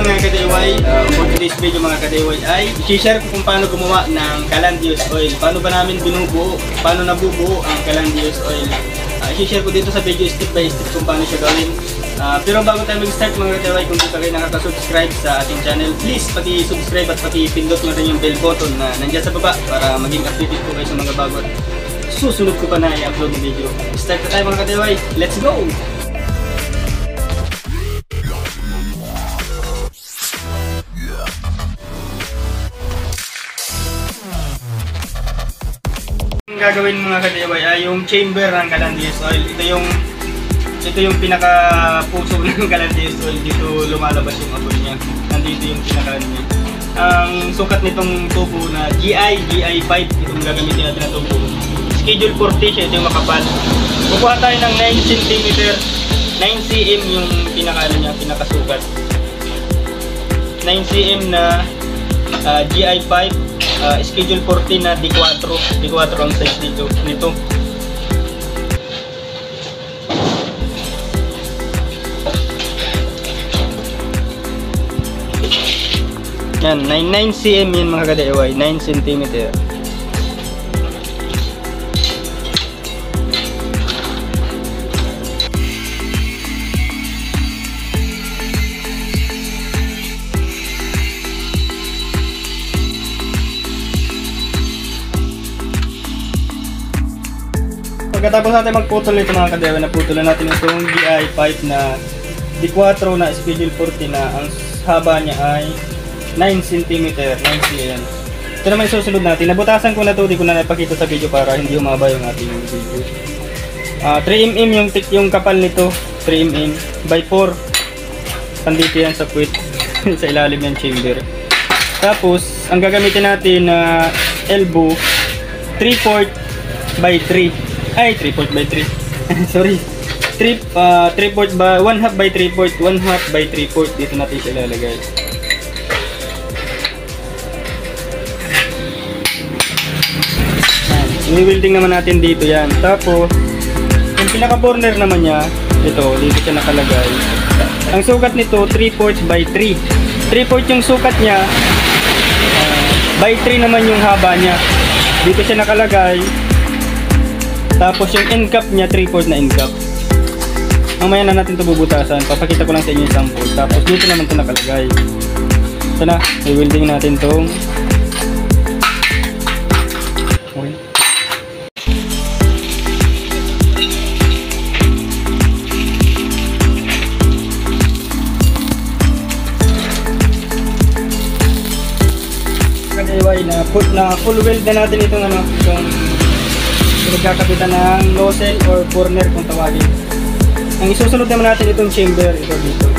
mga ka-DIY, for today's video mga ka-DIY ay i-share ko kung paano gumawa ng Calandios oil. Paano ba namin binubuo, paano nabubuo ang Calandios oil. I-share ko dito sa video step by step kung paano siya gawin. Pero bago tayo mag-start mga ka-DIY, kung di pa kayo nakaka-subscribe sa ating channel, please pati-subscribe at pati-pindot mo rin yung bell button na nandiyan sa baba para maging updated po kayo sa mga bago at susunod ko pa na i-upload na video. Start na tayo mga ka-DIY, let's go! Gagawin mga ka-DIY ay yung chamber ng Calandios oil. Ito yung pinaka puso ng Calandios oil. Dito lumalabas yung apoy niya. Nandito yung pinaka niya. Ang sukat nitong tubo na GI 5, itong gagamitin natin na tubo. Schedule 40 siya, ito yung makapal. Kukuha tayo ng 9 cm, 9 cm yung pinaka niya, pinakasukat. 9 cm na GI 5. Schedule 40 na D4 ang size nito. Yan, 9 cm yan mga ka-DIY, 9 cm. Pagkatapos natin magputol ito mga ka-DIY, naputulan natin itong GI 5 na D4 na schedule 40 na ang haba niya ay 9 cm, 9 cm. Ito naman yung susunod natin. Nabutasan ko na ito, di ko na napakita sa video para hindi humaba yung ating video. 3 mm yung kapal nito, 3 mm by 4. Pandito yan sa puwit, sa ilalim yung chamber. Tapos, ang gagamitin natin na elbow, 3/4 by 3. Ay, 3/4 by 3. Sorry. 3/4 by 1/2 by 3/4, 1/2 by 3/4. Dito natin siya ilalagay. I-welding naman natin dito yan. Tapos, yung pinaka-corner naman niya, dito siya nakalagay. Ang sukat nito, 3/4 by 3. 3/4 yung sukat niya, by 3 naman yung haba niya. Dito siya nakalagay. Tapos yung end cap niya, 3/4 na end cap. Mamaya na natin ito bubutasan. Papakita ko lang sa inyo yung sample. Tapos dito naman ito nakalagay. Ito na, i-welding natin ito. Okay. Na full weld na natin itong pinagkakapitan ng nozzle or burner kung tawagin. Ang isusunod naman natin itong chamber, ito dito.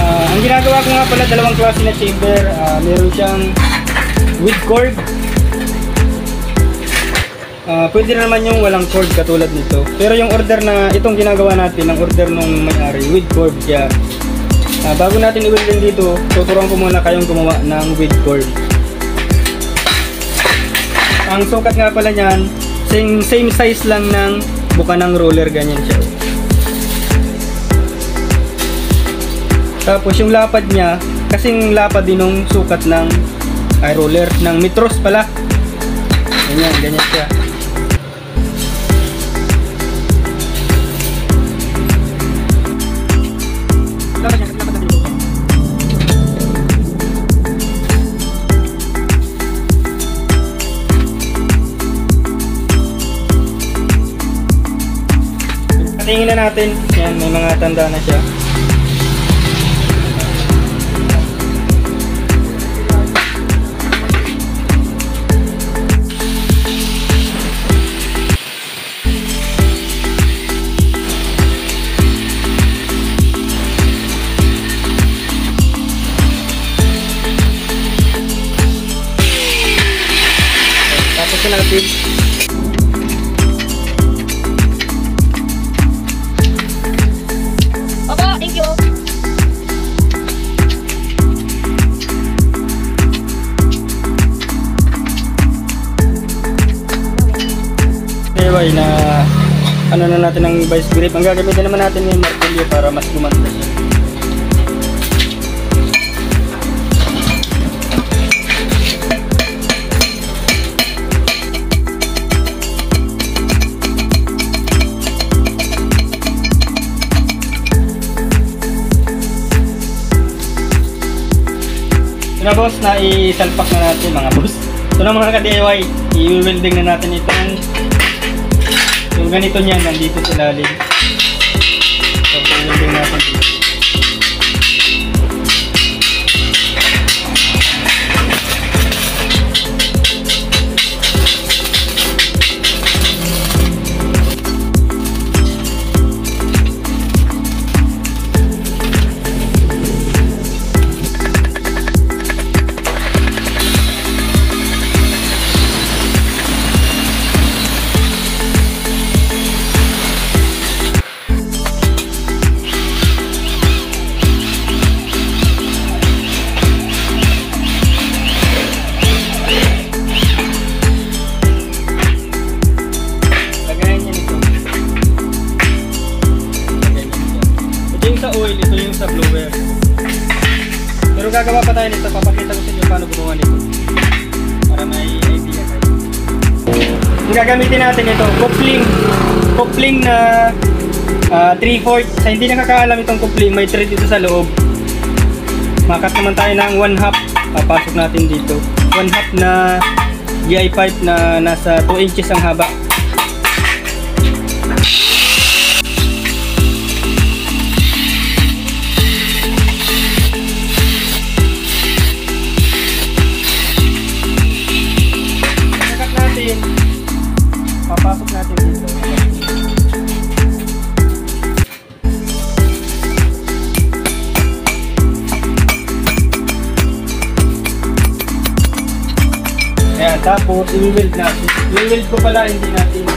Ang ginagawa ko nga pala, dalawang klase na chamber. Meron siyang with cord. Pwede naman yung walang cord katulad nito. Pero yung order na itong ginagawa natin, ang order nung may-ari with cord. Kaya bago natin i-welding dito, tuturuan ko muna kayong gumawa ng with cord. Ang sukat nga pala niyan, same size lang ng buka ng roller, ganyan siya. Tapos yung lapad niya, kasing lapad din ng sukat ng roller, ng metros pala. Ganyan siya. Tingin na natin, yan, may mga tanda na siya. Tapos na natin. Thank you. DIY na ano na natin ng vice grip. Ang gagamitin naman natin yung martilyo para mas gumanda siya. na boss, na isalpak na natin mga boss. Ito na mga ka-DIY, i-welding na natin itong yung ganito niyan, nandito sa lalim. So, i-welding natin dito. Ito yung sa blower. Pero gagawa pa tayo nito, papakita ko sa inyo paano gumawa nito para may idea tayo. Yung gagamitin natin ito, coupling na 3/4. Sa hindi nakakaalam itong coupling, may thread dito sa loob. Makat naman tayo ng 1/2, papasok natin dito 1/2 na GI pipe na nasa 2 inches ang haba. Papasok natin dito. Ayan, tapos i-weld natin. I-weld ko pala, hindi natin.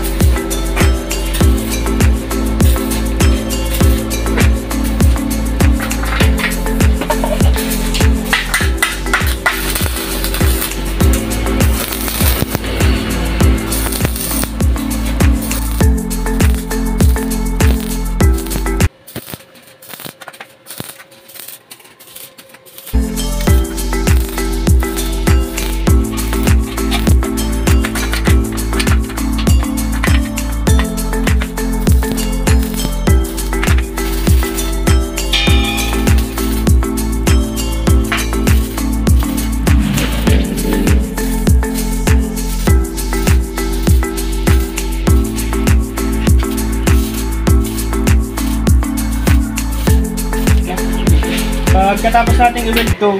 Pagkatapos natin i-weld to,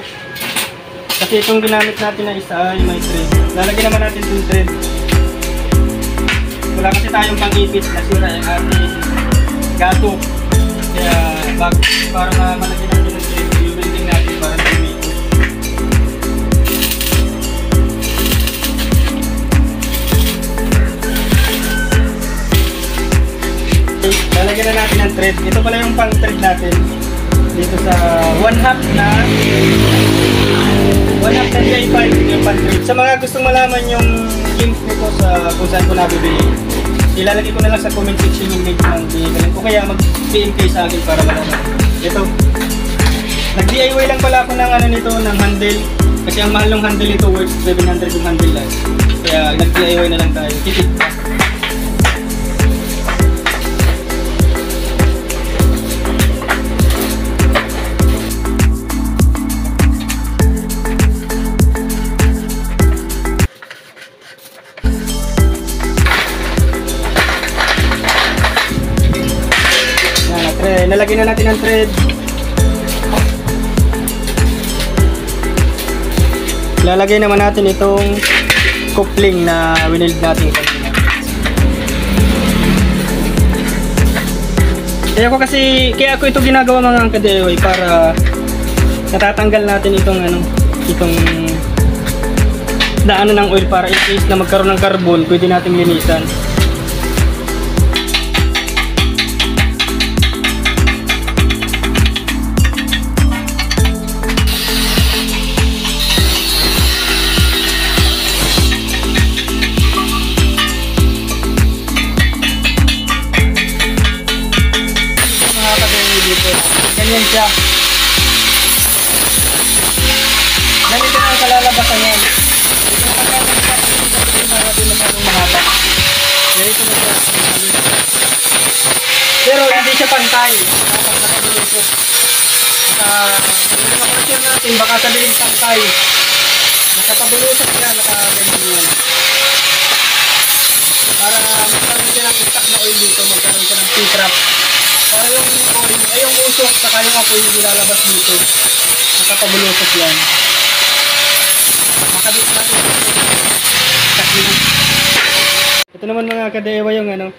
kasi itong ginamit natin na isa ay may thread. Lalagyan naman natin itong thread. Wala kasi tayong pang-ipit na sira yung ating gato. Kaya para malagyan natin ng thread, i-welding natin para na umikot. Okay, lalagyan na natin ng thread. Ito pala yung pang-thread natin. Dito sa 1/2 na GI pipe yung pan-thread. Sa mga gustong malaman yung link nito sa kung saan ko nabibili, ilalagay ko na lang sa comment section yung link ng binibili ko, kaya mag-PM kayo sa akin para malaman. Ito, nag-DIY lang pala ako ng ano nito, ng handle, kasi ang mahal ng handle nito, worth 700 yung handle lang. Kaya nag-DIY na lang tayo. Tipid pa. Nalagyan na natin ang thread. Lalagay naman natin itong coupling na winild natin kanina. Kaya ako ito ginagawa mga ka-DIY para natatanggal natin itong daanan ng oil, para in case na magkaroon ng carbon, pwede nating linisan. Ganyan siya. Ganito na ang kalalabasan yan. Pero hindi siya pantay. yung kapatid natin, baka sabihin tangkay. Nakapabulusok yan, nakaganyan yan. Para magkaroon siya ng stock na oil dito, magkaroon siya ng P-trap. Para yung oil, ay yung usok, saka yung apoy hindi lalabas dito. Nakapabulusok yan. Makabit natin. Ito naman mga kadewa yung ano,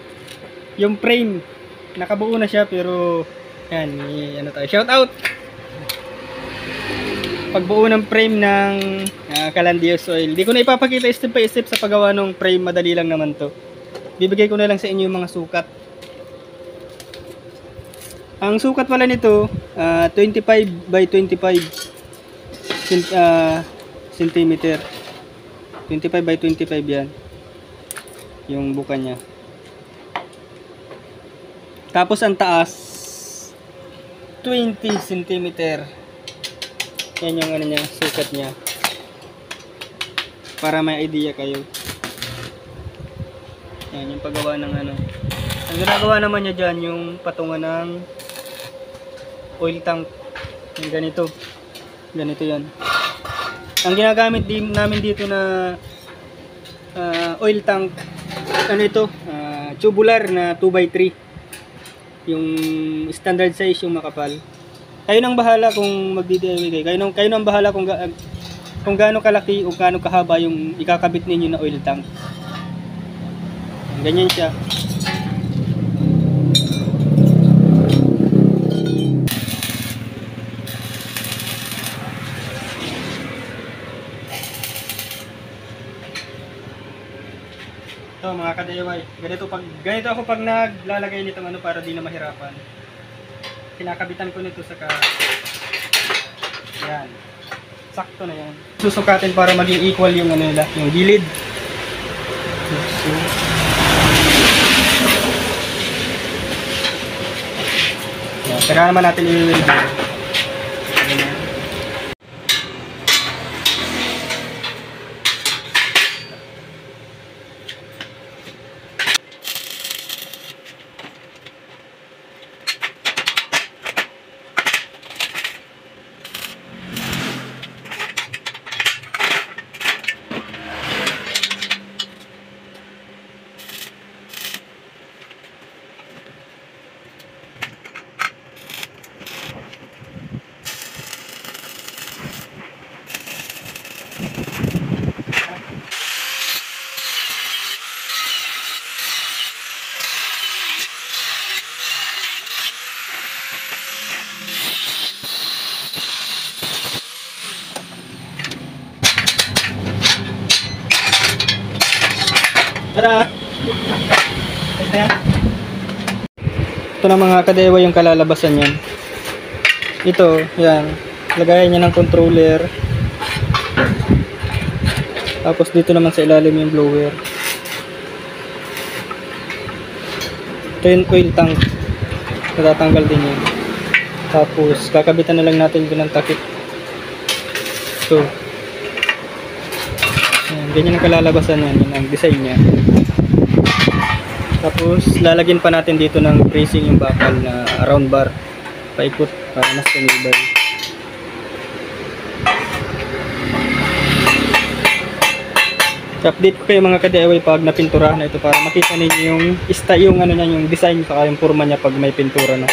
yung frame. Nakabuo na siya pero yan, ano tayo, shout out. Pagbuo ng frame ng Calandios Oil. Hindi ko na ipapakita step by step sa paggawa ng frame, madali lang naman to. Bibigay ko na lang sa inyo yung mga sukat. Ang sukat pala nito, 25 by 25 centimeter. 25 by 25 yan. Yung buka niya. Tapos ang taas, 20 centimeter. Yan yung ano niya, sukat niya. Para may idea kayo. Yan yung paggawa ng ano. Ang ginagawa naman niya dyan, yung patungan ng oil tank. Yung ganito. Ganito yan. Ang ginagamit din namin dito na oil tank, ano ito, tubular na 2x3. Yung standard size, yung makapal. Kayo nang bahala kung magdi-DIY kayo. Kayo nang bahala kung gaano kalaki o gaano kahaba yung ikakabit ninyo na oil tank. Ganyan siya. Ito mga ka-DIY, ganito ako pag naglalagay nitong ano para di na mahirapan. Kinakabitan ko nito sa yan. Sakto na yan. Susukatin para maging equal yung ano nila, yung gilid. Yan, saka naman natin i-weld. Tara! Ito na mga kadewa yung kalalabasan yan. Ito, yan. Lagayan niya ng controller. Tapos dito naman sa ilalim yung blower. Ito yung oil tank. Natatanggal din yan. Tapos kakabitan na lang natin ito ng takip. So, ganyan ang kalalabasan yan, yun ang design niya. Tapos lalagyan pa natin dito ng bracing yung bakal na round bar paikot para mas tumibay. Update ko kayo mga ka-DIY pag napinturahan na ito para makita ninyo yung ano niya, yung design saka yung forma niya pag may pintura na.